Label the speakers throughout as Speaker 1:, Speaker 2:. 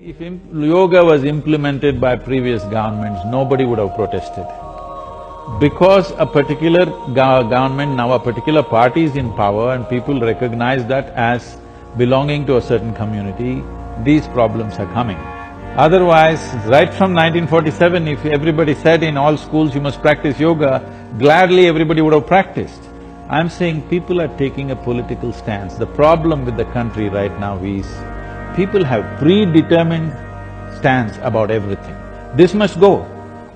Speaker 1: If yoga was implemented by previous governments, nobody would have protested. Because a particular government, now a particular party is in power and people recognize that as belonging to a certain community, these problems are coming. Otherwise, right from 1947, if everybody said in all schools you must practice yoga, gladly everybody would have practiced. I'm saying people are taking a political stance. The problem with the country right now is, people have predetermined stance about everything. This must go.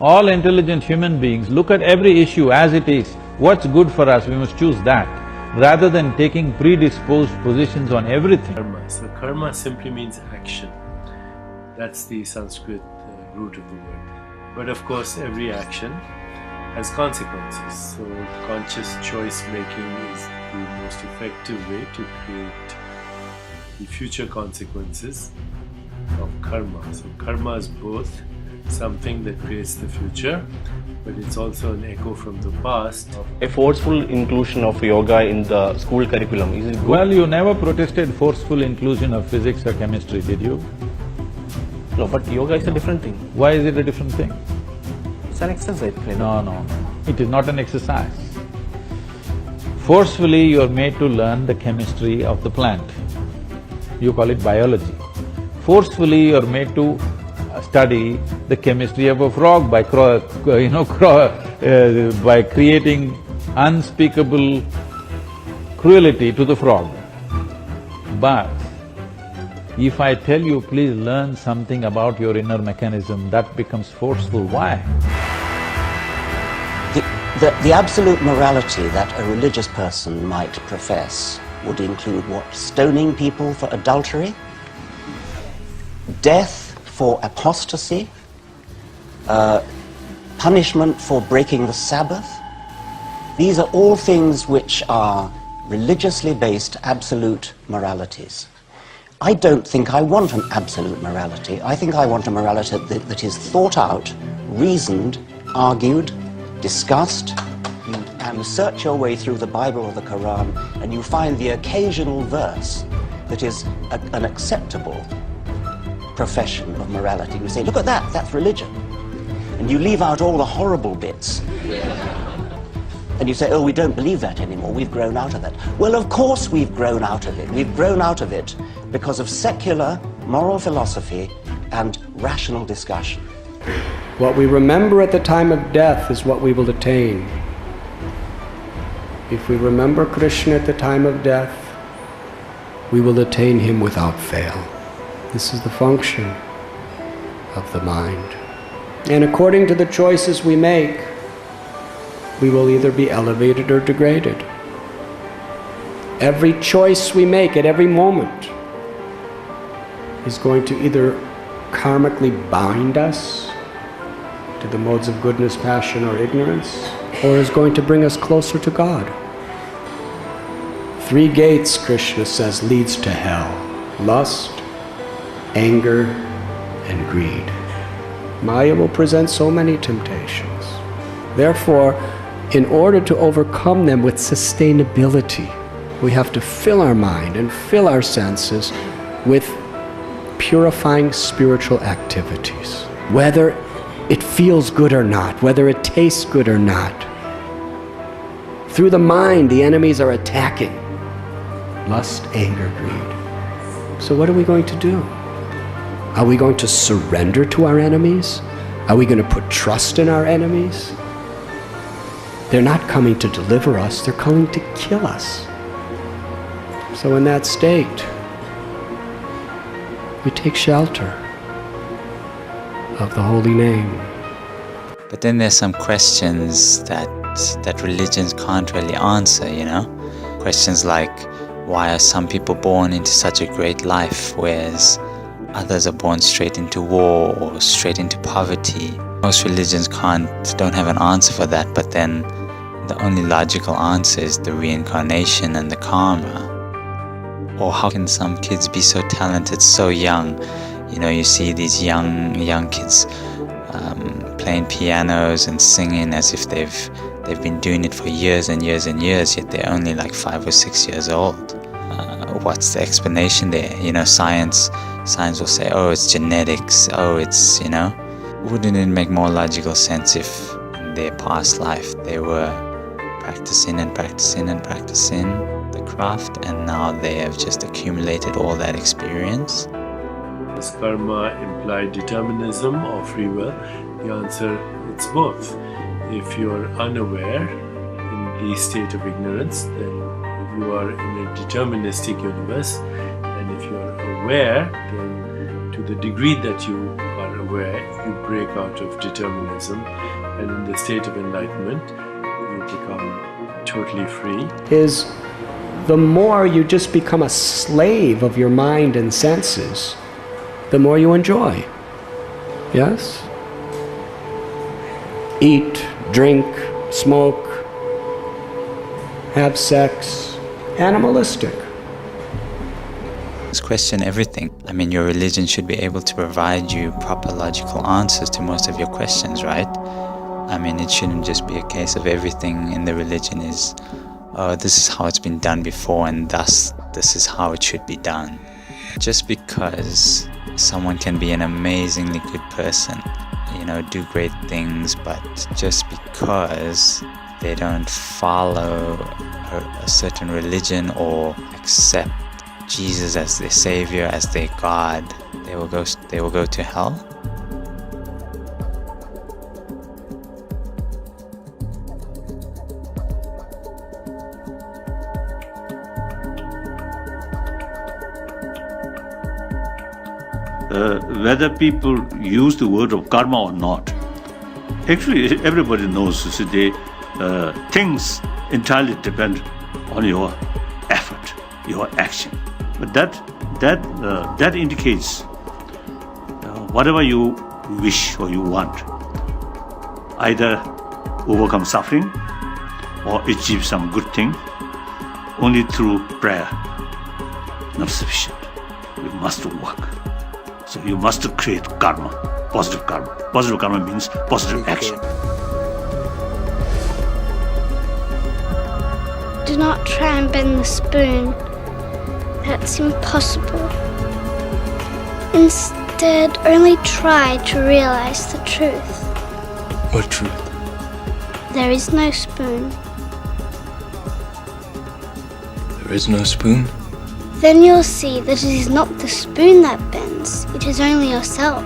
Speaker 1: All intelligent human beings look at every issue as it is. What's good for us, we must choose that, rather than taking predisposed positions on everything.
Speaker 2: Karma. So karma simply means action. That's the Sanskrit root of the word. But of course, every action has consequences. So conscious choice making is the most effective way to create the future consequences of karma. So karma is both something that creates the future, but it's also an echo from the past.
Speaker 3: A forceful inclusion of yoga in the school curriculum, is it good?
Speaker 1: Well, you never protested forceful inclusion of physics or chemistry, did you?
Speaker 3: No, but yoga is a different thing.
Speaker 1: Why is it a different thing?
Speaker 3: It's an exercise.
Speaker 1: No, it is not an exercise. Forcefully you are made to learn the chemistry of the plant. You call it biology. Forcefully you are made to study the chemistry of a frog by by creating unspeakable cruelty to the frog. But if I tell you, please learn something about your inner mechanism, that becomes forceful. Why?
Speaker 4: The absolute morality that a religious person might profess would include what? Stoning people for adultery? Death for apostasy? Punishment for breaking the Sabbath? These are all things which are religiously based absolute moralities. I don't think I want an absolute morality. I think I want a morality that is thought out, reasoned, argued, discussed, and you search your way through the Bible or the Quran and you find the occasional verse that is an acceptable profession of morality. You say, look at that, that's religion. And you leave out all the horrible bits. And you say, oh, we don't believe that anymore, we've grown out of that. Well, of course we've grown out of it. We've grown out of it because of secular moral philosophy and rational discussion.
Speaker 5: What we remember at the time of death is what we will attain. If we remember Krishna at the time of death, we will attain him without fail. This is the function of the mind. And according to the choices we make, we will either be elevated or degraded. Every choice we make at every moment is going to either karmically bind us to the modes of goodness, passion, or ignorance, or is going to bring us closer to God. 3 gates, Krishna says, leads to hell: lust, anger, and greed. Maya will present so many temptations. Therefore, in order to overcome them with sustainability, we have to fill our mind and fill our senses with purifying spiritual activities. Whether it feels good or not, whether it tastes good or not. Through the mind, the enemies are attacking. Lust, anger, greed. So what are we going to do? Are we going to surrender to our enemies? Are we going to put trust in our enemies? They're not coming to deliver us, they're coming to kill us. So in that state, we take shelter of the holy name.
Speaker 6: But then there's some questions that religions can't really answer, you know? Questions like, why are some people born into such a great life, whereas others are born straight into war or straight into poverty? Most religions don't have an answer for that, but then the only logical answer is the reincarnation and the karma. Or how can some kids be so talented so young? You know, you see these young kids playing pianos and singing as if they've been doing it for years and years and years, yet they're only like 5 or 6 years old. What's the explanation there? You know, science Science will say, oh, it's genetics, oh, it's, wouldn't it make more logical sense if in their past life they were practicing and practicing and practicing the craft, and now they have just accumulated all that experience?
Speaker 2: Does karma imply determinism or free will? The answer, it's both. If you're unaware in the state of ignorance, then you are in a deterministic universe, and if you're aware, then to the degree that you are aware, you break out of determinism, and in the state of enlightenment, you become totally free.
Speaker 5: Is the more you just become a slave of your mind and senses, the more you enjoy. Yes? Eat, drink, smoke, have sex, animalistic.
Speaker 6: Just question everything. I mean, your religion should be able to provide you proper logical answers to most of your questions, right? I mean, it shouldn't just be a case of everything in the religion is, oh, this is how it's been done before, and thus this is how it should be done. Just because someone can be an amazingly good person, do great things, but just because they don't follow a certain religion or accept Jesus as their savior, as their God, they will go to hell?
Speaker 7: Whether people use the word of karma or not, actually everybody knows. Things entirely depend on your effort, your action. But that indicates whatever you wish or you want, either overcome suffering or achieve some good thing, only through prayer, not sufficient. You must work. So you must create karma, positive karma. Positive karma means positive action.
Speaker 8: Do not try and bend the spoon. That's impossible. Instead, only try to realize the truth.
Speaker 9: What truth?
Speaker 8: There is no spoon.
Speaker 9: There is no spoon?
Speaker 8: Then you'll see that it is not the spoon that bends, it is only yourself.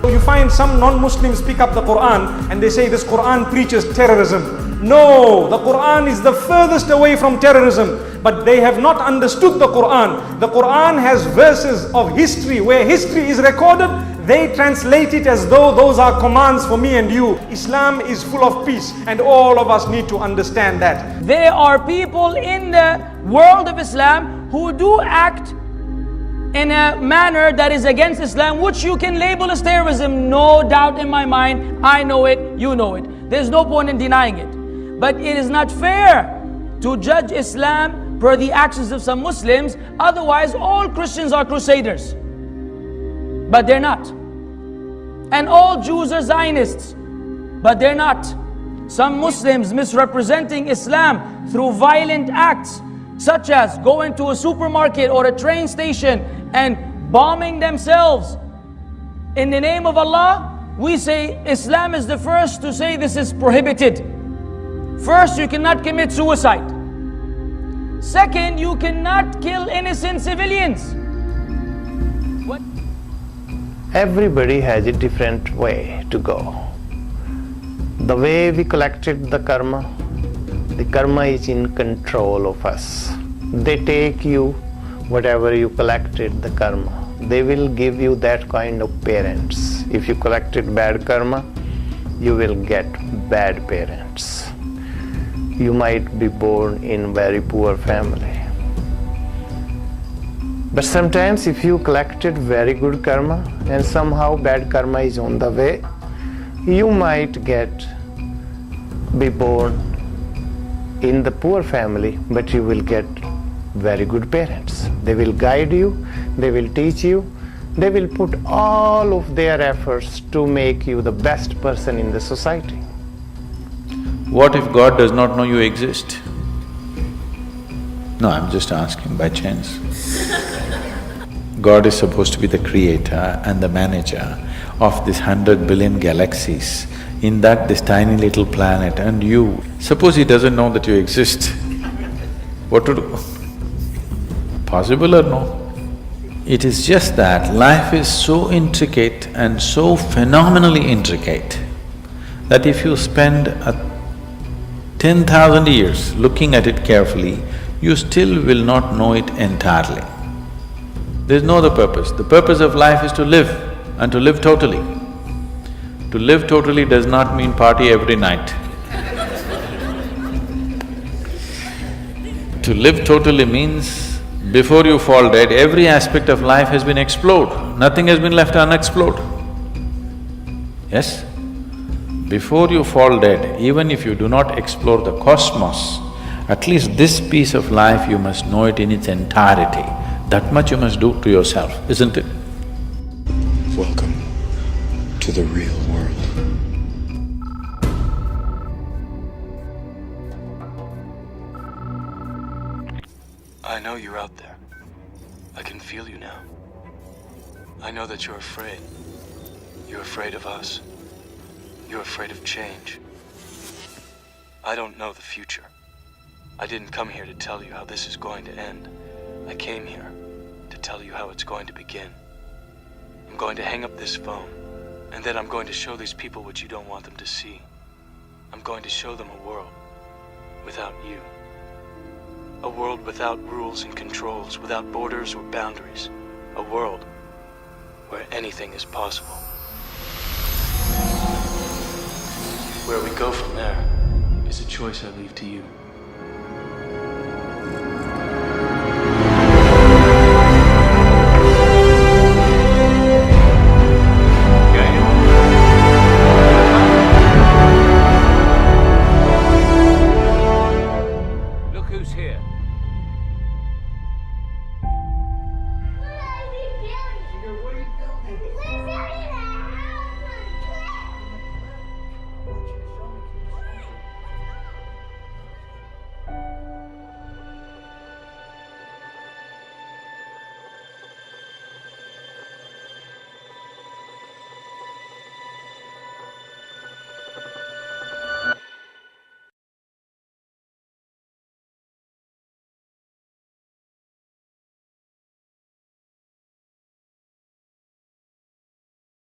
Speaker 10: You find some non-Muslims pick up the Quran and they say this Quran preaches terrorism. No, the Quran is the furthest away from terrorism, but they have not understood the Quran. The Quran has verses of history where history is recorded. They translate it as though those are commands for me and you. Islam is full of peace, and all of us need to understand that.
Speaker 11: There are people in the world of Islam who do act in a manner that is against Islam, which you can label as terrorism. No doubt in my mind. I know it, you know it. There's no point in denying it. But it is not fair to judge Islam per the actions of some Muslims. Otherwise, all Christians are crusaders. But they're not. And all Jews are Zionists. But they're not. Some Muslims misrepresenting Islam through violent acts, such as going to a supermarket or a train station and bombing themselves. In the name of Allah, we say Islam is the first to say this is prohibited. First, you cannot commit suicide. Second, you cannot kill innocent civilians. What?
Speaker 12: Everybody has a different way to go. The way we collected the karma is in control of us. They take you, whatever you collected, the karma. They will give you that kind of parents. If you collected bad karma, you will get bad parents. You might be born in very poor family. But sometimes if you collected very good karma and somehow bad karma is on the way, you might be born in the poor family, but you will get very good parents. They will guide you, they will teach you, they will put all of their efforts to make you the best person in the society.
Speaker 1: What if God does not know you exist? No, I'm just asking by chance. God is supposed to be the creator and the manager of this 100 billion galaxies. In that, this tiny little planet and you, suppose he doesn't know that you exist, what to do? Possible or no? It is just that life is so intricate and so phenomenally intricate that if you spend 10,000 years looking at it carefully, you still will not know it entirely. There's no other purpose. The purpose of life is to live, and to live totally. To live totally does not mean party every night. To live totally means before you fall dead, every aspect of life has been explored, nothing has been left unexplored. Yes? Before you fall dead, even if you do not explore the cosmos, at least this piece of life you must know it in its entirety. That much you must do to yourself, isn't it?
Speaker 9: Welcome to the real world. I know you're out there. I can feel you now. I know that you're afraid. You're afraid of us. You're afraid of change. I don't know the future. I didn't come here to tell you how this is going to end. I came here to tell you how it's going to begin. I'm going to hang up this phone, and then I'm going to show these people what you don't want them to see. I'm going to show them a world without you. A world without rules and controls, without borders or boundaries. A world where anything is possible. Where we go from there is a choice I leave to you.